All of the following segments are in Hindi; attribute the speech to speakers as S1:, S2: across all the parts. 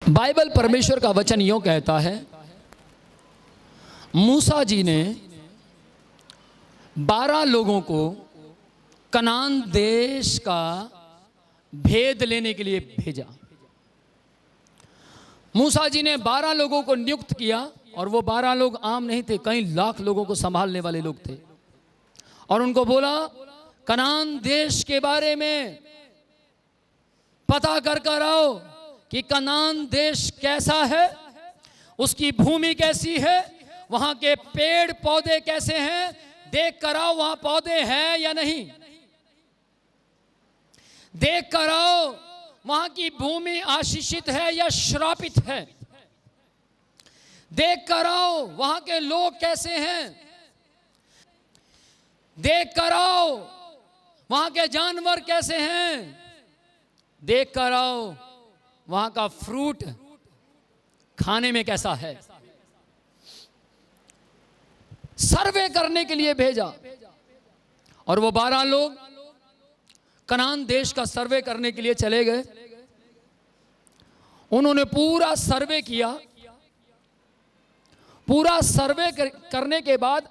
S1: बाइबल परमेश्वर का वचन यूं कहता है, मूसा जी ने 12 लोगों को कनान देश का भेद लेने के लिए भेजा। मूसा जी ने 12 लोगों को नियुक्त किया और वो 12 लोग आम नहीं थे, कई लाख लोगों को संभालने वाले लोग थे। और उनको बोला, कनान देश के बारे में पता कर आओ कि कनान देश कैसा है, उसकी भूमि कैसी है, वहां के पेड़ पौधे कैसे हैं, देख कर आओ वहां पौधे हैं या नहीं, देख कर आओ वहां की भूमि आशीषित है या श्रापित है, देख कर आओ वहां के लोग कैसे हैं, देख कर आओ वहां के जानवर कैसे हैं, देख कर आओ वहां का फ्रूट खाने में कैसा है। सर्वे करने के लिए भेजा और वो 12 लोग कनान देश का सर्वे करने के लिए चले गए। उन्होंने पूरा सर्वे किया। पूरा सर्वे करने के बाद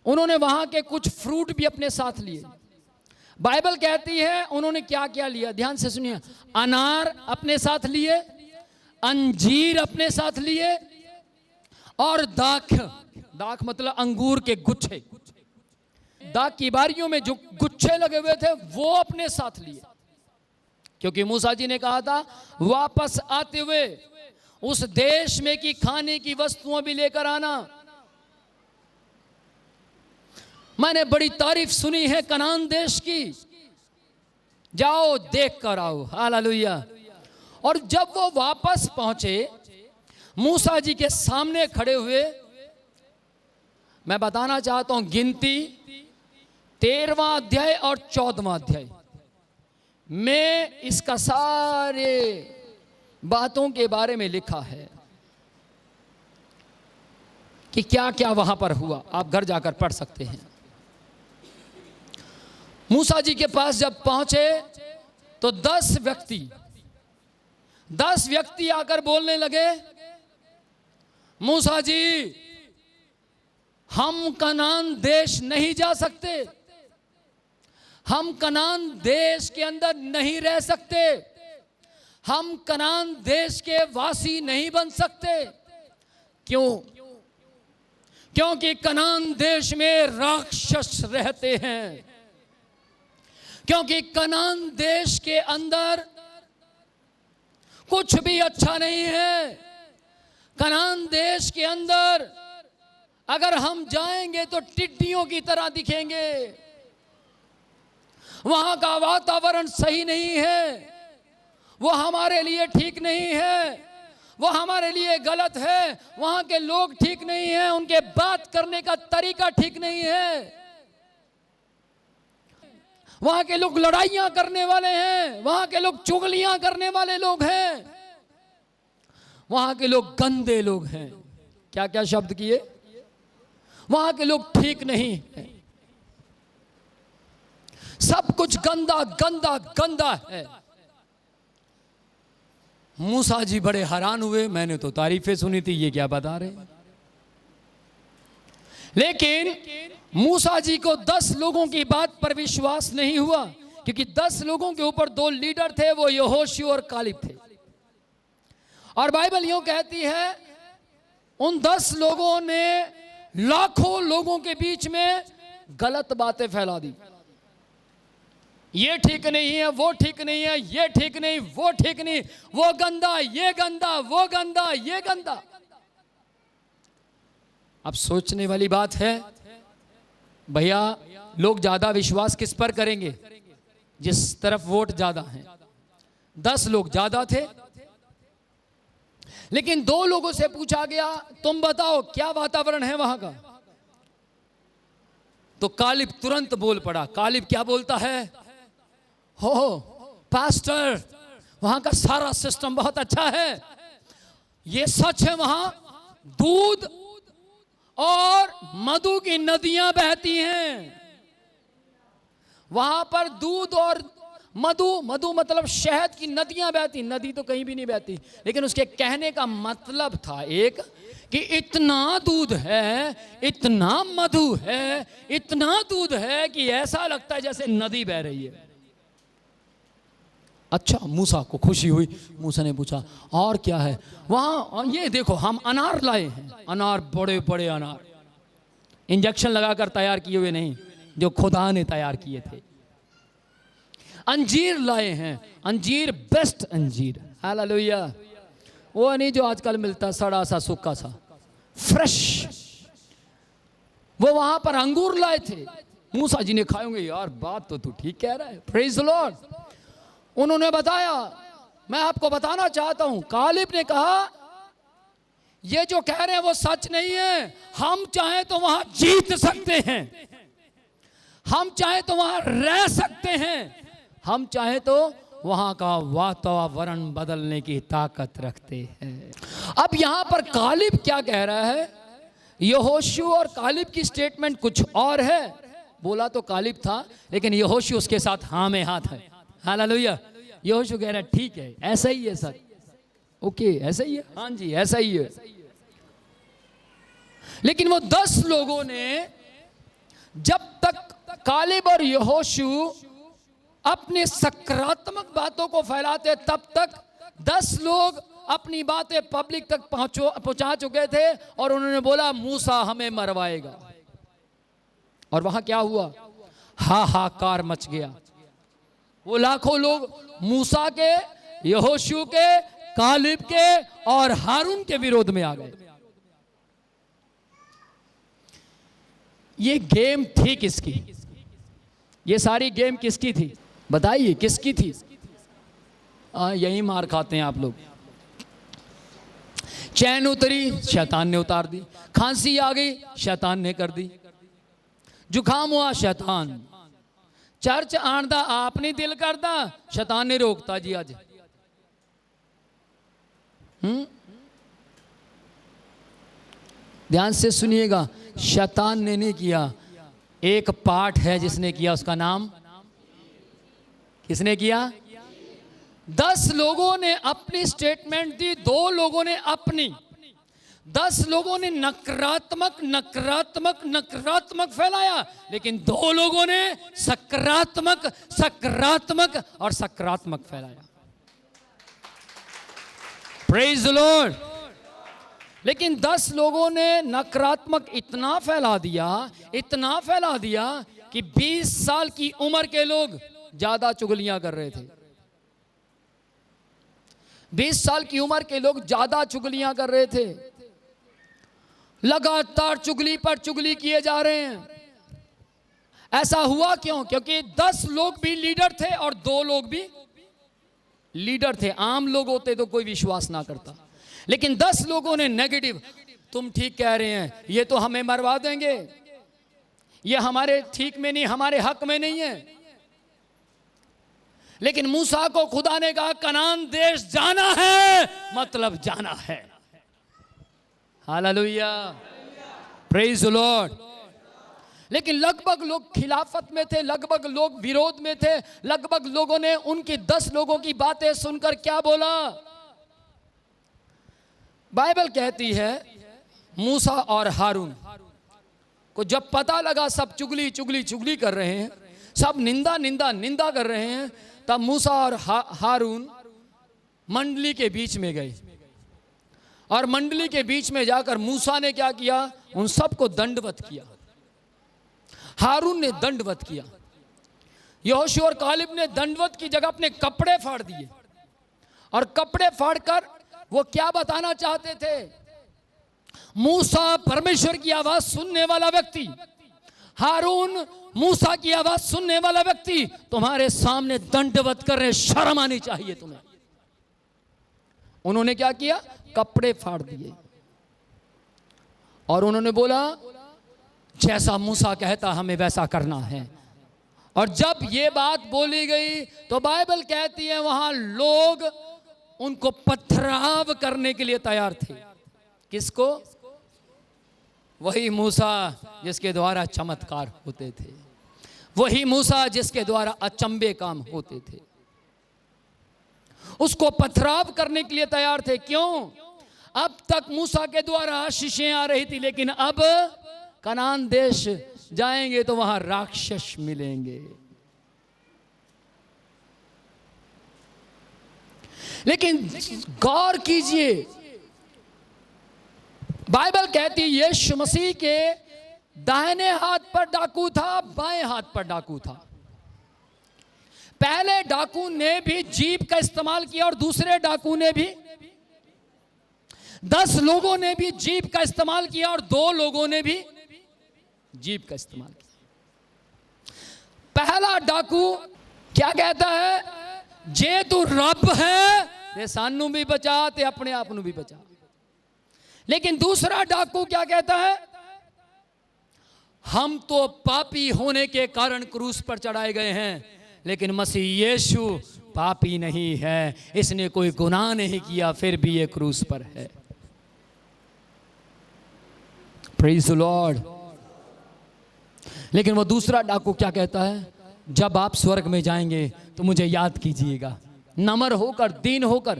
S1: उन्होंने वहां के कुछ फ्रूट भी अपने साथ लिए। बाइबल कहती है उन्होंने क्या क्या लिया, ध्यान से सुनिए। अनार अपने साथ लिए, अंजीर अपने साथ लिए और दाख मतलब अंगूर के गुच्छे, दाख की बारियों में जो गुच्छे लगे हुए थे वो अपने साथ लिए, क्योंकि मूसा जी ने कहा था वापस आते हुए उस देश में की खाने की वस्तुएं भी लेकर आना। मैंने बड़ी तारीफ सुनी है कनान देश की, जाओ देख कर आओ, हालेलुया। और जब वो वापस पहुंचे, मूसा जी के सामने खड़े हुए, मैं बताना चाहता हूं गिनती 13वां अध्याय और 14वां अध्याय में इसका सारे बातों के बारे में लिखा है कि क्या क्या वहां पर हुआ। आप घर जाकर पढ़ सकते हैं। मूसा जी के पास जब पहुंचे तो 10 व्यक्ति आकर बोलने लगे, मूसा जी हम कनान देश नहीं जा सकते, हम कनान देश के अंदर नहीं रह सकते, हम कनान देश के वासी नहीं बन सकते। क्यों? क्योंकि कनान देश में राक्षस रहते हैं, क्योंकि कनान देश के अंदर कुछ भी अच्छा नहीं है। कनान देश के अंदर अगर हम जाएंगे तो टिड्डियों की तरह दिखेंगे। वहां का वातावरण सही नहीं है, वो हमारे लिए ठीक नहीं है, वो हमारे लिए गलत है। वहां के लोग ठीक नहीं हैं, उनके बात करने का तरीका ठीक नहीं है। वहां के लोग लड़ाइयां करने वाले हैं, वहां के लोग चुगलियां करने वाले लोग हैं, वहां के लोग गंदे लोग हैं। क्या क्या शब्द किए? वहां के लोग ठीक नहीं है, सब कुछ गंदा गंदा गंदा है। मूसा जी बड़े हैरान हुए, मैंने तो तारीफें सुनी थी, ये क्या बता रहे। लेकिन मूसा जी को 10 लोगों की बात पर विश्वास नहीं हुआ, क्योंकि 10 लोगों के ऊपर 2 लीडर थे, वो यहोशू और कालेब थे। और बाइबल यूं कहती है उन 10 लोगों ने लाखों लोगों के बीच में गलत बातें फैला दी। ये ठीक नहीं है, वो ठीक नहीं है, ये ठीक नहीं, वो ठीक नहीं, वो गंदा, ये गंदा, वो गंदा, ये गंदा। अब सोचने वाली बात है, भैया लोग ज्यादा विश्वास किस पर करेंगे? जिस तरफ वोट ज्यादा हैं। 10 लोग ज्यादा थे, लेकिन 2 लोगों से पूछा गया तुम बताओ क्या वातावरण है वहां का। तो कालिब तुरंत बोल पड़ा। कालिब क्या बोलता है? हो पास्टर, वहां का सारा सिस्टम बहुत अच्छा है, ये सच है, वहां दूध और मधु की नदियां बहती हैं, वहां पर दूध और मधु, मधु मतलब शहद की नदियां बहती, नदी तो कहीं भी नहीं बहती, लेकिन उसके कहने का मतलब था एक कि इतना दूध है, इतना मधु है, इतना दूध है कि ऐसा लगता है जैसे नदी बह रही है। अच्छा, मूसा को खुशी हुई। मूसा ने पूछा और क्या है वहां? ये देखो हम अनार लाए हैं, अनार, बड़े बड़े अनार, इंजेक्शन लगाकर तैयार किए हुए नहीं, जो खुदा ने तैयार किए थे। अंजीर लाए हैं, अंजीर, बेस्ट अंजीर, हालेलुया, वो नहीं जो आजकल मिलता सड़ा सा सूखा सा, फ्रेश। वो वहां पर अंगूर लाए थे। मूसा जी ने खाए होंगे, यार बात तो तू ठीक कह रहा है, प्रेज द लॉर्ड। उन्होंने बताया, मैं आपको बताना चाहता हूं, कालिब ने कहा ये जो कह रहे हैं वो सच नहीं है, हम चाहे तो वहां जीत सकते हैं, हम चाहे तो वहां रह सकते हैं, हम चाहे तो वहां का वातावरण बदलने की ताकत रखते हैं। अब यहां पर कालिब क्या कह रहा है? यहोशू और कालिब की स्टेटमेंट कुछ और है। बोला तो कालिब था, लेकिन यहोशू उसके साथ हाँ में हाथ है, हालेलुया। यहोशू कह रहा है ठीक है, ऐसा ही है सर, ओके ऐसा ही है, हाँ जी ऐसा ही है। लेकिन वो 10 लोगों ने, जब तक कालिब और यहोशू अपने सकारात्मक बातों को फैलाते, तब तक 10 लोग अपनी बातें पब्लिक तक पहुंचा चुके थे और उन्होंने बोला मूसा हमें मरवाएगा। और वहां क्या हुआ? हाहाकार मच गया। वो लाखों लोग मूसा के, यहोशू के, कालिब के और हारून के विरोध में आ गए। ये गेम थी किसकी? ये सारी गेम किसकी थी? बताइए किसकी थी? यही मार खाते हैं आप लोग। चैन उतरी, शैतान ने उतार दी। खांसी आ गई, शैतान ने कर दी। जुकाम हुआ, शैतान। चर्च आंदा आप नहीं दिल करता, शैतान ने रोकता जी आज। ध्यान से सुनिएगा, शैतान ने नहीं किया, एक पार्ट है जिसने किया, उसका नाम किसने किया? 10 लोगों ने अपनी स्टेटमेंट दी, 2 लोगों ने अपनी। 10 लोगों ने नकारात्मक नकारात्मक नकारात्मक फैलाया, लेकिन 2 लोगों ने सकारात्मक सकारात्मक और सकारात्मक फैलाया। Praise the Lord. लेकिन 10 लोगों ने नकारात्मक इतना फैला दिया, इतना फैला दिया कि 20 साल की उम्र के लोग ज्यादा चुगलियां कर रहे थे। 20 साल की उम्र के लोग ज्यादा चुगलियां कर रहे थे। लगातार चुगली पर चुगली किए जा रहे हैं। ऐसा हुआ क्यों? क्योंकि 10 लोग भी लीडर थे और 2 लोग भी लीडर थे। आम लोग होते तो कोई विश्वास ना करता, लेकिन 10 लोगों ने नेगेटिव, तुम ठीक कह रहे हैं, ये तो हमें मरवा देंगे, ये हमारे ठीक में नहीं, हमारे हक में नहीं है। लेकिन मूसा को खुदा ने कहा कनान देश जाना है, मतलब जाना है। Hallelujah, praise the Lord. लेकिन लगभग लोग खिलाफत में थे, लगभग लोग विरोध में थे, लगभग लोगों ने उनकी 10 लोगों की बातें सुनकर क्या बोला? बाइबल कहती है मूसा और हारून को जब पता लगा सब चुगली चुगली चुगली कर रहे हैं, सब निंदा निंदा निंदा कर रहे हैं, तब मूसा और हारून मंडली के बीच में गए। और मंडली के बीच में जाकर मूसा ने क्या किया? उन सबको दंडवत किया। हारून ने दंडवत किया। यहोशू और कालिब ने दंडवत की जगह अपने कपड़े फाड़ दिए। और कपड़े फाड़कर वो क्या बताना चाहते थे? मूसा परमेश्वर की आवाज सुनने वाला व्यक्ति, हारून मूसा की आवाज सुनने वाला व्यक्ति तुम्हारे सामने दंडवत कर रहे, शर्म आनी चाहिए तुम्हें। उन्होंने क्या किया? कपड़े फाड़ दिए और उन्होंने बोला जैसा मूसा कहता हमें वैसा करना है। और जब ये बात बोली गई तो बाइबल कहती है वहां लोग उनको पथराव करने के लिए तैयार थे। किसको? वही मूसा जिसके द्वारा चमत्कार होते थे, वही मूसा जिसके द्वारा अचंभे काम होते थे, उसको पथराव करने के लिए तैयार थे। क्यों? अब तक मूसा के द्वारा आशीषें आ रही थी, लेकिन अब कनान देश जाएंगे तो वहां राक्षस मिलेंगे। लेकिन गौर कीजिए, बाइबल कहती है यीशु मसीह के दाहिने हाथ पर डाकू था, बाएं हाथ पर डाकू था। पहले डाकू ने भी जीप का इस्तेमाल किया और दूसरे डाकू ने भी, 10 लोगों ने भी जीप का इस्तेमाल किया और 2 लोगों ने भी जीप का इस्तेमाल किया। पहला डाकू क्या कहता है? जे तू रब है ते सानू भी बचा ते अपने आप नू भी बचा। लेकिन दूसरा डाकू क्या कहता है? हम तो पापी होने के कारण क्रूस पर चढ़ाए गए हैं, लेकिन मसीह यीशु पापी नहीं है, इसने कोई गुनाह नहीं किया, फिर भी ये क्रूस पर है। Praise the Lord. लेकिन वो दूसरा डाकू क्या कहता है? जब आप स्वर्ग में जाएंगे तो मुझे याद कीजिएगा, नम्र होकर, दीन होकर।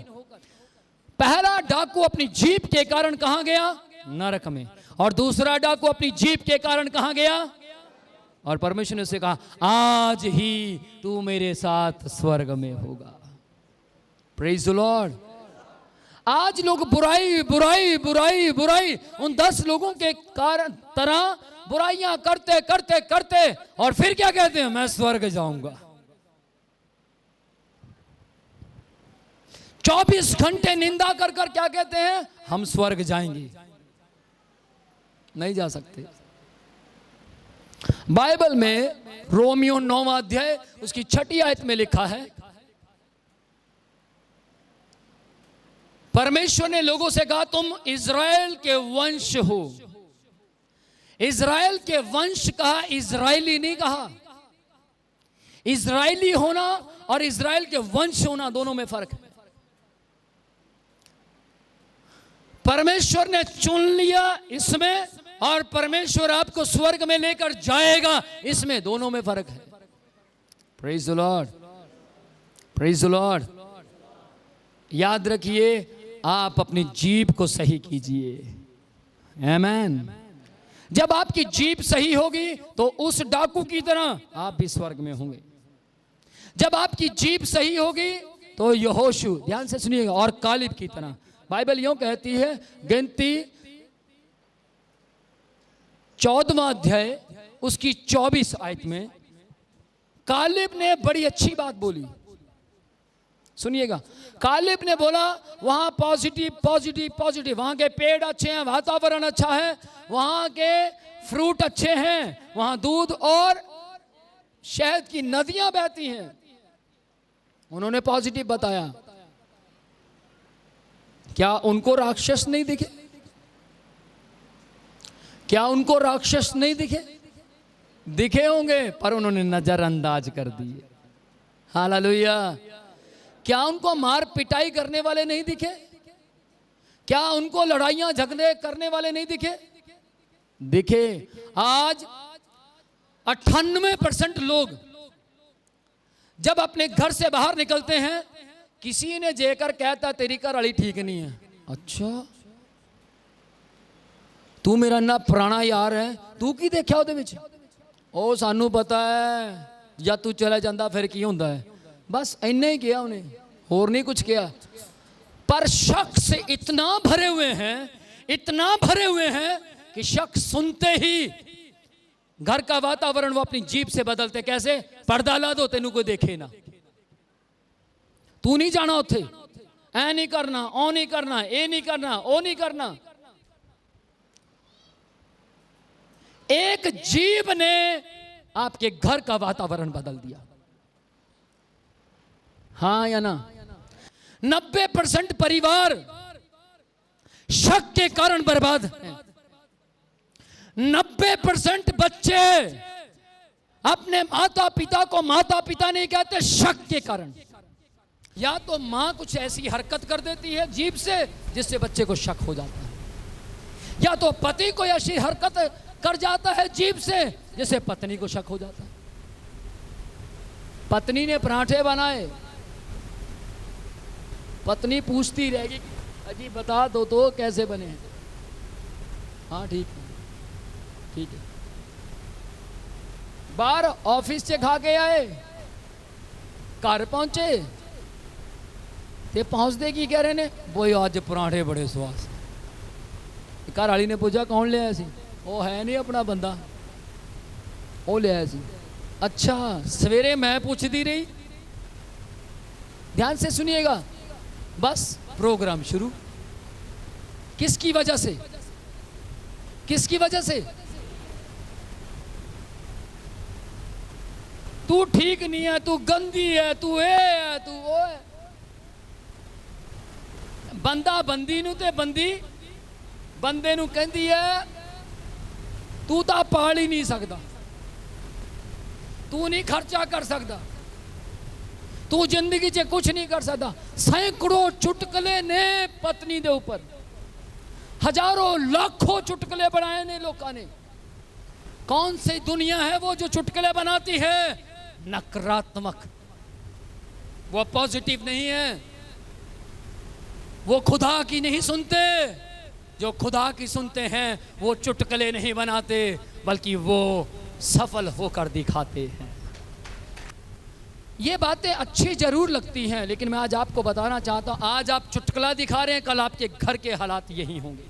S1: पहला डाकू अपनी जीप के कारण कहां गया? नरक में। और दूसरा डाकू अपनी जीप के कारण कहां गया? और परमेश्वर ने उसे कहा, आज ही तू मेरे साथ स्वर्ग में होगा। Praise the Lord. आज लोग बुराई बुराई बुराई बुराई उन 10 लोगों के कारण तरह बुराइयां करते करते करते और फिर क्या कहते हैं? मैं स्वर्ग जाऊंगा। 24 घंटे निंदा कर कर क्या कहते हैं? हम स्वर्ग जाएंगे। नहीं जा सकते। बाइबल में रोमियो 9वां अध्याय उसकी 6ठी आयत में लिखा है, परमेश्वर ने लोगों से कहा तुम इज़राइल के वंश हो। इज़राइल के वंश कहा, इज़राइली नहीं कहा। इज़राइली होना और इज़राइल के वंश होना दोनों में फर्क है। परमेश्वर ने चुन लिया इसमें, और परमेश्वर आपको स्वर्ग में लेकर जाएगा इसमें, दोनों में फर्क है। Praise the Lord, praise the Lord. याद रखिए, आप अपनी जीभ को सही कीजिए। आमेन। जब आपकी जीभ सही होगी तो उस डाकू की तरह आप भी स्वर्ग में होंगे। जब आपकी जीभ सही होगी तो यहोशू, ध्यान से सुनिएगा, और कालिब की तरह। बाइबल यूं कहती है, गिनती 14वां अध्याय उसकी 24 आयत में कालिब ने बड़ी अच्छी बात बोली। सुनिएगा, कालिब ने बोला वहां पॉजिटिव पॉजिटिव पॉजिटिव, वहां के पेड़ अच्छे हैं, वातावरण अच्छा है, वहां के फ्रूट अच्छे हैं, वहां दूध और शहद की नदियां बहती हैं। उन्होंने पॉजिटिव बताया। क्या उनको राक्षस नहीं दिखे? क्या उनको राक्षस नहीं दिखे? दिखे होंगे, पर उन्होंने नजरअंदाज कर दिए। हालेलुया। क्या उनको मार पिटाई करने वाले नहीं दिखे? क्या उनको लड़ाइयां झगड़े करने वाले नहीं दिखे? दिखे। आज 98% लोग जब अपने घर से बाहर निकलते हैं, किसी ने जेकर कहता तेरी घरवाली ठीक नहीं है। अच्छा, तू मेरा ना पुराना यार है, तू की देखा ਉਹਦੇ ਵਿੱਚ? ਉਹ ਸਾਨੂੰ पता है, या तू चला जाता फिर की होता है। बस इन्ना ही किया उन्हें, और नहीं कुछ किया। पर शक से इतना भरे हुए हैं, इतना भरे हुए हैं कि शक सुनते ही घर का वातावरण वो अपनी जीभ से बदलते। कैसे? पर्दा ला दो, तेनू कोई देखे ना, तू नहीं जाना उथे, ऐ नहीं करना, ओ नहीं करना, ए नहीं करना, ओ नहीं करना। एक जीभ ने आपके घर का वातावरण बदल दिया। हाँ या ना? 90% परिवार शक के कारण बर्बाद हैं। 90% बच्चे अपने माता पिता को माता पिता नहीं कहते, शक के कारण। या तो मां कुछ ऐसी हरकत कर देती है जीभ से जिससे बच्चे को शक हो जाता है, या तो पति कोई ऐसी हरकत कर जाता है जीभ से जिससे पत्नी को शक हो जाता है। पत्नी ने पराठे बनाए, पत्नी पूछती रहेगी अजी बता दो तो कैसे बने हैं। हाँ ठीक है ठीक है। बाहर ऑफिस से खा के आए, घर पहुंचे ते पहुंचते की कह रहे ने, वो आज पराठे बड़े स्वाद से। घर वाली ने पूछा कौन ले आया सी? वो है नहीं अपना बंदा, वो ले आया सी। अच्छा, सवेरे मैं पूछती रही। ध्यान से सुनिएगा, बस प्रोग्राम शुरू। किसकी वजह से? किसकी वजह से? तू ठीक नहीं है, तू गंदी है, तू ये है, तू वो है। बंदा बंदी नू ते बंदी बंदे नू कहती है तू तो पाल ही नहीं सकता, तू नहीं खर्चा कर सकता, तू जिंदगी च कुछ नहीं कर सकता। सैकड़ों चुटकले ने पत्नी दे ऊपर, हजारों लाखों चुटकले बनाए ने लोगों ने। कौन सी दुनिया है वो जो चुटकले बनाती है? नकारात्मक, वो पॉजिटिव नहीं है, वो खुदा की नहीं सुनते। जो खुदा की सुनते हैं वो चुटकले नहीं बनाते, बल्कि वो सफल होकर दिखाते हैं। ये बातें अच्छी जरूर लगती हैं, लेकिन मैं आज आपको बताना चाहता हूं, आज आप चुटकुला दिखा रहे हैं, कल आपके घर के हालात यही होंगे।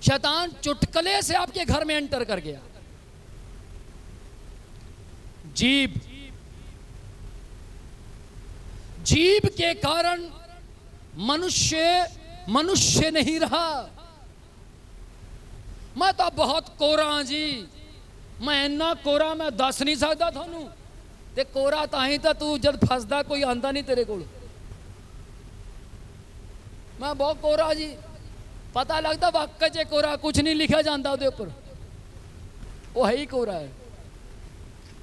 S1: शैतान चुटकुले से आपके घर में एंटर कर गया। जीभ, जीभ के कारण मनुष्य नहीं रहा। मैं तो बहुत कोरा हाँ जी, मैं इन्ना कोरा मैं दस नहीं सकता थानू। ते कोरा ताही तो तू जब फसदा कोई आंदा नहीं तेरे को। मैं बहुत कोरा जी, पता लगता वाकई च कोरा, कुछ नहीं लिखा जाता उहदे उपर, वो है ही कोरा है।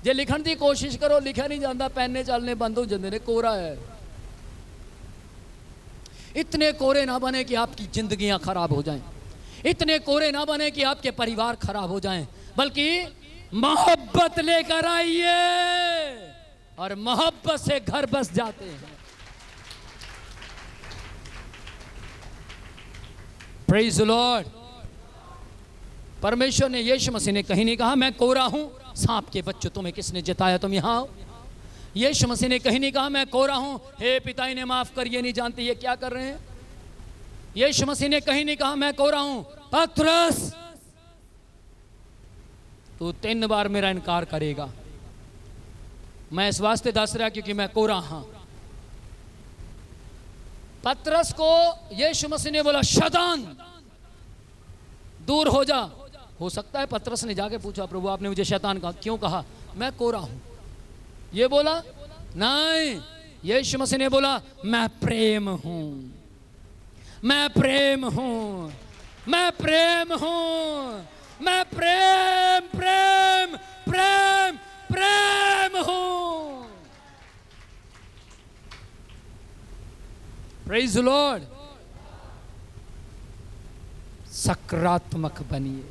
S1: जे लिखण की कोशिश करो लिखा नहीं जाता, पैने चलने बंद हो जाते हैं, कोरा है। इतने कोरे ना बने कि आपकी जिंदगियां खराब हो जाएं, इतने कोरे ना बने कि आपके परिवार खराब हो जाएं, बल्कि मोहब्बत लेकर आइए और मोहब्बत से घर बस जाते हैं। Praise the Lord. परमेश्वर ने, यीशु मसीह ने कहीं नहीं कहा मैं कोरा हूं, सांप के बच्चों तुम्हें किसने जिताया तुम यहां आओ। यीशु मसीह ने कहीं नहीं कहा मैं कोरा हूं, हे पिता इन्हें माफ कर, ये नहीं जानते ये क्या कर रहे हैं। यीशु मसीह ने कहीं नहीं कहा मैं कोरा हूं, पतरस तू 3 बार मेरा इनकार करेगा। मैं इस वास्ते दस रहा क्योंकि मैं कोरा हां। पतरस को यीशु मसीह ने बोला शैतान दूर हो जा। हो सकता है पतरस ने जाके पूछा प्रभु आपने मुझे शैतान कहा, क्यों कहा? मैं कोरा हूं। ये बोला नहीं, यीशु मसीह ने बोला मैं प्रेम हूं, मैं प्रेम हूं, मैं प्रेम हूं, मैं प्रेम प्रेम प्रेम प्रेम हूं। Praise the Lord. सकारात्मक बनिए।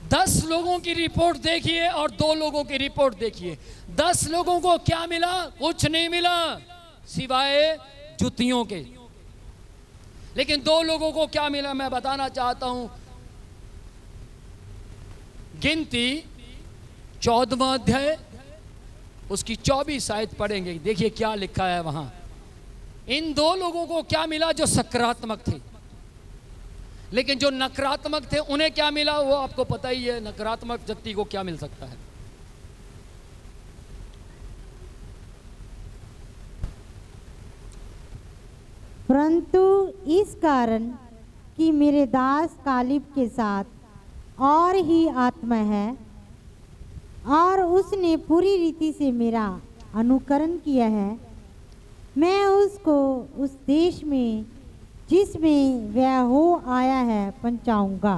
S1: 10 लोगों की रिपोर्ट देखिए और 2 लोगों की रिपोर्ट देखिए। 10 लोगों को क्या मिला? कुछ नहीं मिला सिवाय जुतियों के। लेकिन 2 लोगों को क्या मिला मैं बताना चाहता हूं। गिनती 14वां अध्याय उसकी 24 आयत पढ़ेंगे, देखिए क्या लिखा है वहां। इन 2 लोगों को क्या मिला जो सकारात्मक थे, लेकिन जो नकारात्मक थे उन्हें क्या मिला वो आपको पता ही है। नकारात्मक व्यक्ति को क्या मिल सकता है?
S2: परंतु इस कारण कि मेरे दास कालिब के साथ और ही आत्मा है और उसने पूरी रीति से मेरा अनुकरण किया है, मैं उसको उस देश में जिसमें वह हो आया है पहुंचाऊंगा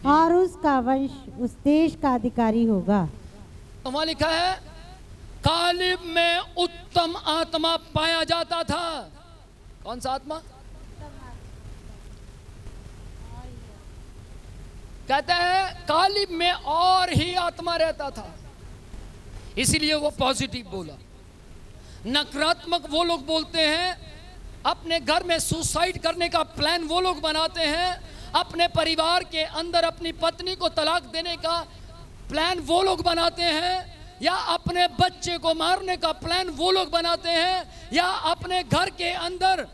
S2: और उसका वंश उस देश का अधिकारी होगा।
S1: वहां लिखा है कालिब में उत्तम आत्मा पाया जाता था। कौन सा आत्मा? कहता है कालिब में और ही आत्मा रहता था। इसीलिए वो पॉजिटिव बोला। नकारात्मक वो लोग बोलते हैं, अपने घर में सुसाइड करने का प्लान वो लोग बनाते हैं, अपने परिवार के अंदर अपनी पत्नी को तलाक देने का प्लान वो लोग बनाते हैं, या अपने बच्चे को मारने का प्लान वो लोग बनाते हैं, या अपने घर के अंदर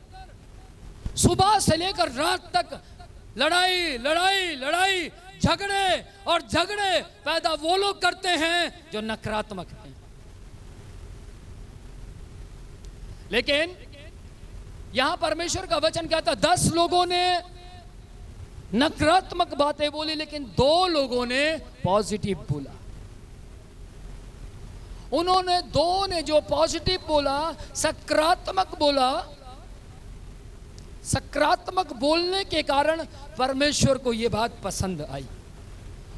S1: सुबह से लेकर रात तक लड़ाई लड़ाई लड़ाई, झगड़े और झगड़े पैदा वो लोग करते हैं जो नकारात्मक हैं। लेकिन यहां परमेश्वर का वचन कहता है 10 लोगों ने नकारात्मक बातें बोली, लेकिन 2 लोगों ने पॉजिटिव बोला। उन्होंने 2 ने जो पॉजिटिव बोला, सकारात्मक बोला, सकारात्मक बोलने के कारण परमेश्वर को यह बात पसंद आई,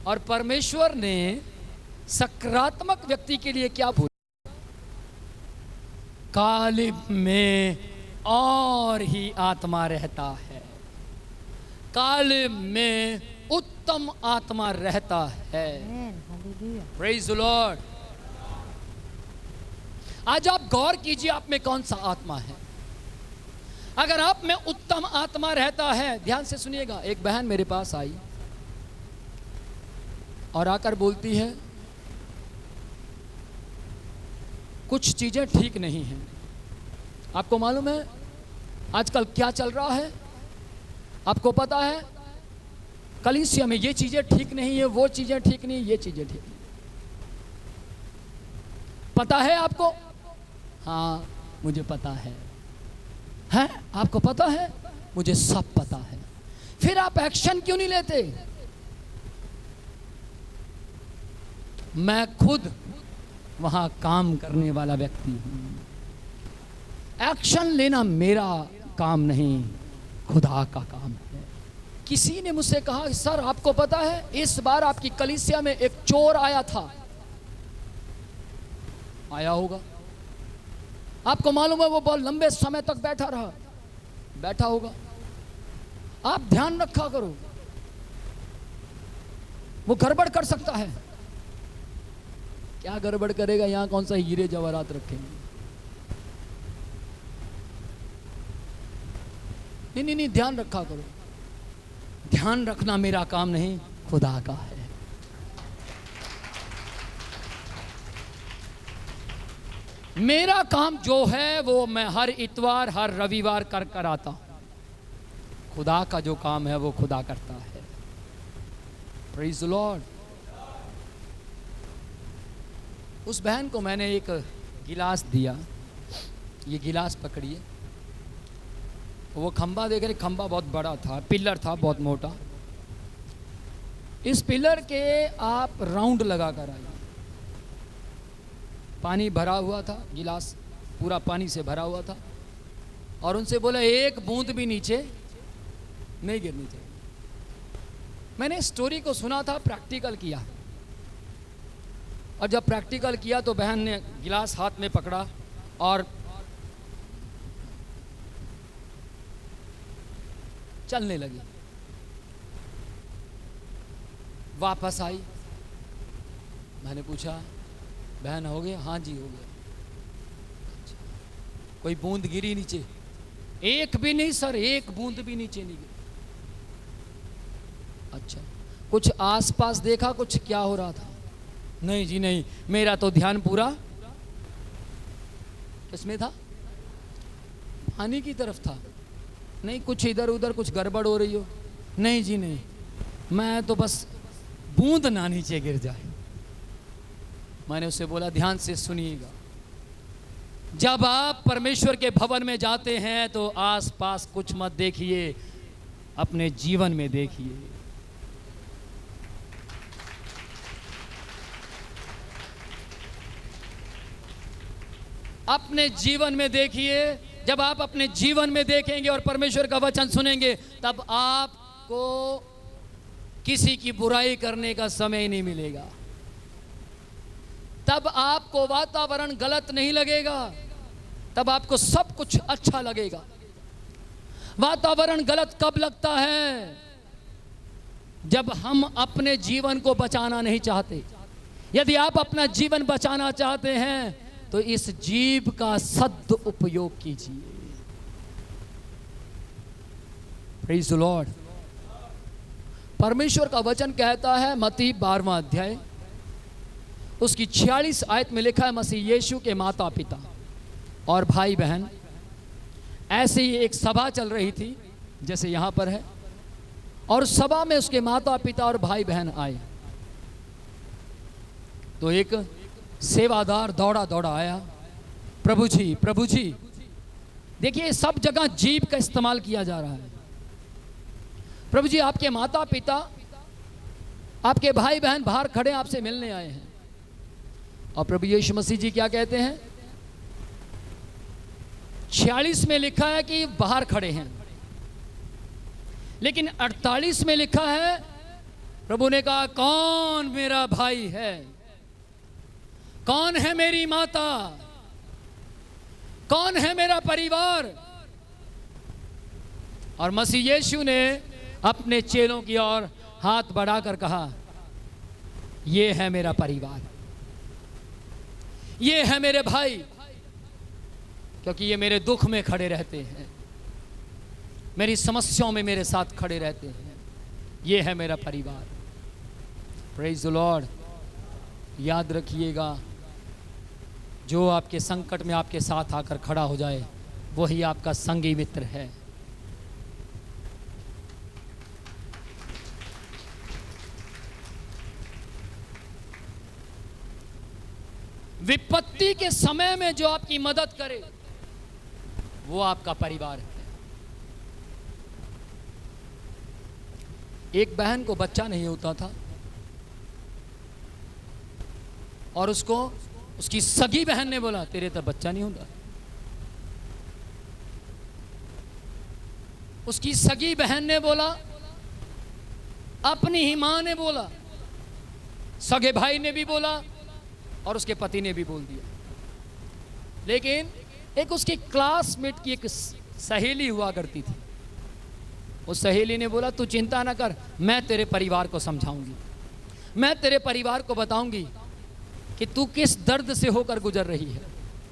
S1: और परमेश्वर ने सकारात्मक व्यक्ति के लिए क्या बोला? कालिब में और ही आत्मा रहता है, कालिब में उत्तम आत्मा रहता है। Praise the Lord. आज आप गौर कीजिए, आप में कौन सा आत्मा है। अगर आप में उत्तम आत्मा रहता है, ध्यान से सुनिएगा। एक बहन मेरे पास आई और आकर बोलती है, कुछ चीजें ठीक नहीं हैं। आपको मालूम है आजकल क्या चल रहा है? आपको पता है कलीसिया में ये चीजें ठीक नहीं है, वो चीजें ठीक नहीं, ये चीजें ठीक नहीं। पता है आपको? हाँ, मुझे पता है। आपको पता है? मुझे सब पता है। फिर आप एक्शन क्यों नहीं लेते? मैं खुद वहां काम करने वाला व्यक्ति हूं। एक्शन लेना मेरा काम नहीं, खुदा का काम है। किसी ने मुझसे कहा, सर आपको पता है इस बार आपकी कलीसिया में एक चोर आया था। आया होगा, आपको मालूम है वो बहुत लंबे समय तक बैठा होगा। आप ध्यान रखा करो, वो गड़बड़ कर सकता है। क्या गड़बड़ करेगा? यहां कौन सा हीरे जवाहरात रखेंगे? नहीं, ध्यान रखा करो। ध्यान रखना मेरा काम नहीं, खुदा का है। मेरा काम जो है वो मैं हर इतवार हर रविवार कर आता हूं। खुदा का जो काम है वो खुदा करता है। Praise the Lord. उस बहन को मैंने एक गिलास दिया, ये गिलास पकड़िए। वो खंबा देख रहे, खंबा बहुत बड़ा था, पिलर था बहुत मोटा। इस पिलर के आप राउंड लगा कर आइए। पानी भरा हुआ था, गिलास पूरा पानी से भरा हुआ था, और उनसे बोला एक बूंद भी नीचे नहीं गिरनी चाहिए। मैंने स्टोरी को सुना था, प्रैक्टिकल किया, और जब प्रैक्टिकल किया तो बहन ने गिलास हाथ में पकड़ा और चलने लगी। वापस आई, मैंने पूछा बहन हो गया? हाँ जी हो गया। अच्छा, कोई बूंद गिरी नीचे? एक भी नहीं सर, एक बूंद भी नीचे नहीं गिरी। अच्छा, कुछ आसपास देखा, कुछ क्या हो रहा था? नहीं जी नहीं, मेरा तो ध्यान पूरा किसमें था? पानी की तरफ था। नहीं, कुछ इधर उधर कुछ गड़बड़ हो रही हो? नहीं जी नहीं, मैं तो बस बूंद ना नीचे गिर जाए। मैंने उससे बोला ध्यान से सुनिएगा, जब आप परमेश्वर के भवन में जाते हैं तो आसपास कुछ मत देखिए, अपने जीवन में देखिए। अपने जीवन में देखिए। जब आप अपने जीवन में देखेंगे और परमेश्वर का वचन सुनेंगे, तब आपको किसी की बुराई करने का समय नहीं मिलेगा। तब आपको वातावरण गलत नहीं लगेगा, तब आपको सब कुछ अच्छा लगेगा। वातावरण गलत कब लगता है? जब हम अपने जीवन को बचाना नहीं चाहते, यदि आप अपना जीवन बचाना चाहते हैं तो इस जीभ का सदुपयोग कीजिए। Praise the Lord. परमेश्वर का वचन कहता है मत्ती 12वां अध्याय उसकी 46 आयत में लिखा है, मसीह यीशु के माता पिता और भाई बहन, ऐसे ही एक सभा चल रही थी जैसे यहां पर है, और सभा में उसके माता पिता और भाई बहन आए। तो एक सेवादार दौड़ा दौड़ा आया, प्रभु जी, प्रभु जी। देखिए सब जगह जीभ का इस्तेमाल किया जा रहा है। प्रभु जी, आपके माता पिता, आपके भाई बहन बाहर खड़े आपसे मिलने आए हैं। और प्रभु यीशु मसीह जी क्या कहते हैं? 46 में लिखा है कि बाहर खड़े हैं, लेकिन 48 में लिखा है, प्रभु ने कहा, कौन मेरा भाई है, कौन है मेरी माता, कौन है मेरा परिवार? और मसीह यीशु ने अपने चेलों की ओर हाथ बढ़ाकर कहा, ये है मेरा परिवार, ये है मेरे भाई, क्योंकि ये मेरे दुख में खड़े रहते हैं, मेरी समस्याओं में मेरे साथ खड़े रहते हैं। ये है मेरा परिवार। Praise the Lord. याद रखिएगा, जो आपके संकट में आपके साथ आकर खड़ा हो जाए वही आपका संगी मित्र है। विपत्ति के समय में जो आपकी मदद करे वो आपका परिवार है। एक बहन को बच्चा नहीं होता था और उसको उसकी सगी बहन ने बोला, तेरे तो बच्चा नहीं होता। उसकी सगी बहन ने बोला, अपनी ही मां ने बोला, सगे भाई ने भी बोला और उसके पति ने भी बोल दिया। लेकिन एक उसकी क्लासमेट की एक सहेली हुआ करती थी। उस सहेली ने बोला, तू चिंता ना कर, मैं तेरे परिवार को समझाऊंगी, मैं तेरे परिवार को बताऊंगी कि तू किस दर्द से होकर गुजर रही है।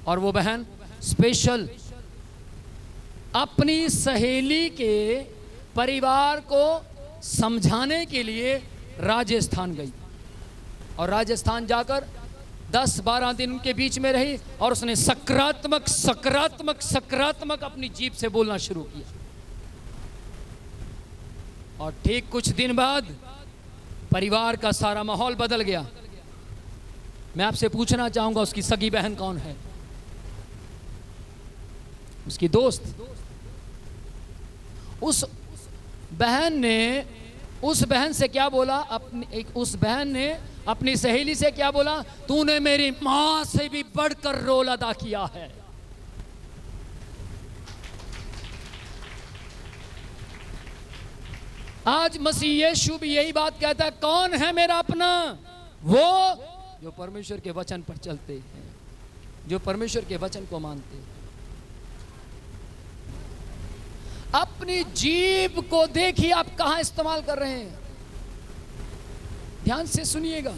S1: और वो बहन स्पेशल अपनी सहेली के परिवार को समझाने के लिए राजस्थान गई और राजस्थान जाकर 10-12 दिन उनके बीच में रही और उसने सकारात्मक सकारात्मक सकारात्मक अपनी जीभ से बोलना शुरू किया। और ठीक कुछ दिन बाद परिवार का सारा माहौल बदल गया। मैं आपसे पूछना चाहूंगा, उसकी सगी बहन कौन है? उसकी दोस्त। उस बहन से क्या बोला? उस बहन ने अपनी सहेली से क्या बोला? तूने मेरी मां से भी बढ़कर रोल अदा किया है। आज मसीह यीशु भी यही बात कहता है, कौन है मेरा अपना? वो जो परमेश्वर के वचन पर चलते हैं, जो परमेश्वर के वचन को मानते हैं। अपनी जीभ को देखिए आप कहां इस्तेमाल कर रहे हैं। ध्यान से सुनिएगा,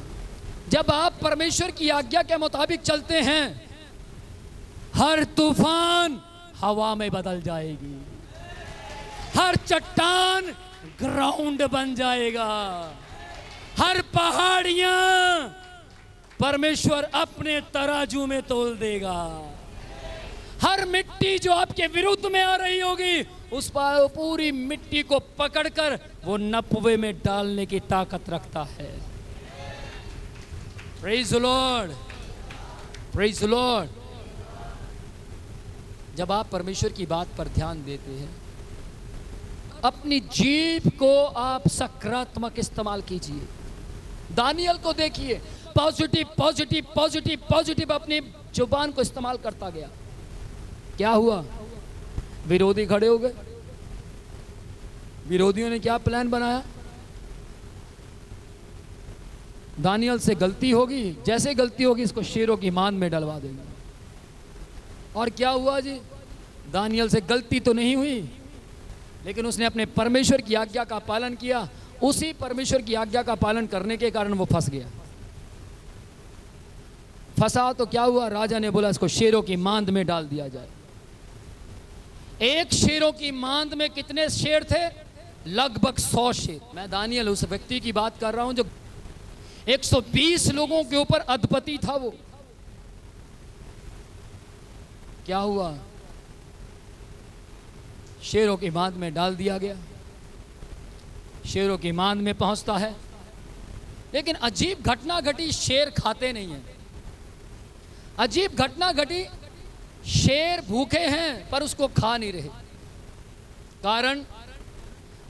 S1: जब आप परमेश्वर की आज्ञा के मुताबिक चलते हैं, हर तूफान हवा में बदल जाएगी, हर चट्टान ग्राउंड बन जाएगा, हर पहाड़ियां परमेश्वर अपने तराजू में तोल देगा, हर मिट्टी जो आपके विरुद्ध में आ रही होगी उस पर पूरी मिट्टी को पकड़कर वो नपवे में डालने की ताकत रखता है। Praise the Lord, praise the Lord. जब आप परमेश्वर की बात पर ध्यान देते हैं, अपनी जीभ को आप सकारात्मक इस्तेमाल कीजिए। दानियल को देखिए, पॉजिटिव पॉजिटिव पॉजिटिव पॉजिटिव अपनी जुबान को इस्तेमाल करता गया। क्या हुआ? विरोधी खड़े हो गए। विरोधियों ने क्या प्लान बनाया? दानियल से गलती होगी, जैसे गलती होगी इसको शेरों की मान में डलवा देंगे। और क्या हुआ जी? दानियल से गलती तो नहीं हुई, लेकिन उसने अपने परमेश्वर की आज्ञा का पालन किया। उसी परमेश्वर की आज्ञा का पालन करने के कारण वो फंस गया। फंसा तो क्या हुआ, राजा ने बोला इसको शेरों की मांद में डाल दिया जाए। एक शेरों की मांद में कितने शेर थे? लगभग 100 शेर। मैं दानियल उस व्यक्ति की बात कर रहा हूं जो 120 लोगों के ऊपर अधिपति था। वो क्या हुआ, शेरों की मांद में डाल दिया गया। शेरों की मांद में पहुंचता है, लेकिन अजीब घटना घटी, शेर खाते नहीं हैं। अजीब घटना घटी, शेर भूखे हैं पर उसको खा नहीं रहे। कारण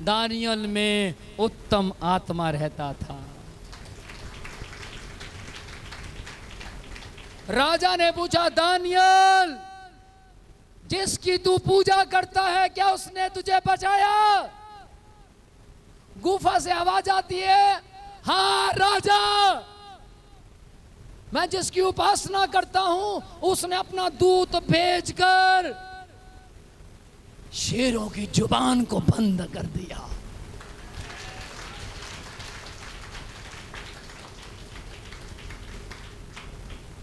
S1: दानियल में उत्तम आत्मा रहता था। राजा ने पूछा, दानियल, जिसकी तू पूजा करता है क्या उसने तुझे बचाया? गुफा से आवाज आती है, हाँ राजा, मैं जिसकी उपासना करता हूं उसने अपना दूत भेजकर शेरों की जुबान को बंद कर दिया।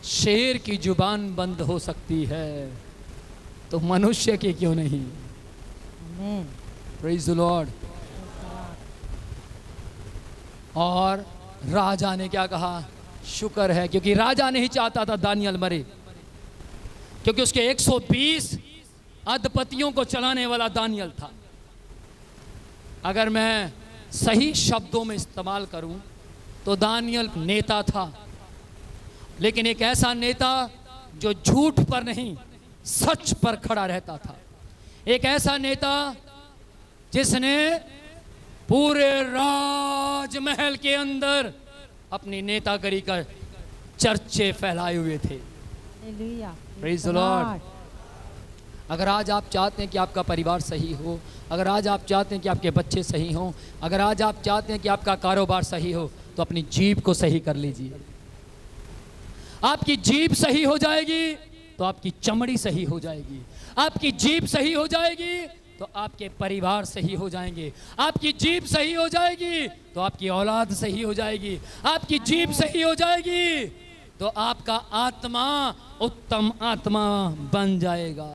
S1: शेर की जुबान बंद हो सकती है तो मनुष्य की क्यों नहीं? Praise the Lord. और राजा ने क्या कहा? शुक्र है, क्योंकि राजा नहीं चाहता था दानियल मरे, क्योंकि उसके 120 अधिपतियों को चलाने वाला दानियल था। अगर मैं सही शब्दों में इस्तेमाल करूं तो दानियल नेता था, लेकिन एक ऐसा नेता जो झूठ पर नहीं सच पर खड़ा रहता था। एक ऐसा नेता जिसने पूरे राजमहल के अंदर अपनी नेतागिरी का चर्चे फैलाए हुए थे। Praise the Lord. अगर आज आप चाहते हैं कि आपका परिवार सही हो, अगर आज आप चाहते हैं कि आपके बच्चे सही हों, अगर आज आप चाहते हैं कि आपका कारोबार सही हो, तो अपनी जीभ को सही कर लीजिए। आपकी जीभ सही हो जाएगी तो आपकी चमड़ी सही हो जाएगी। आपकी जीभ सही हो जाएगी तो आपके परिवार सही हो जाएंगे। आपकी जीभ सही हो जाएगी तो आपकी औलाद सही हो जाएगी। आपकी जीभ सही हो जाएगी तो आपका आत्मा उत्तम आत्मा बन जाएगा।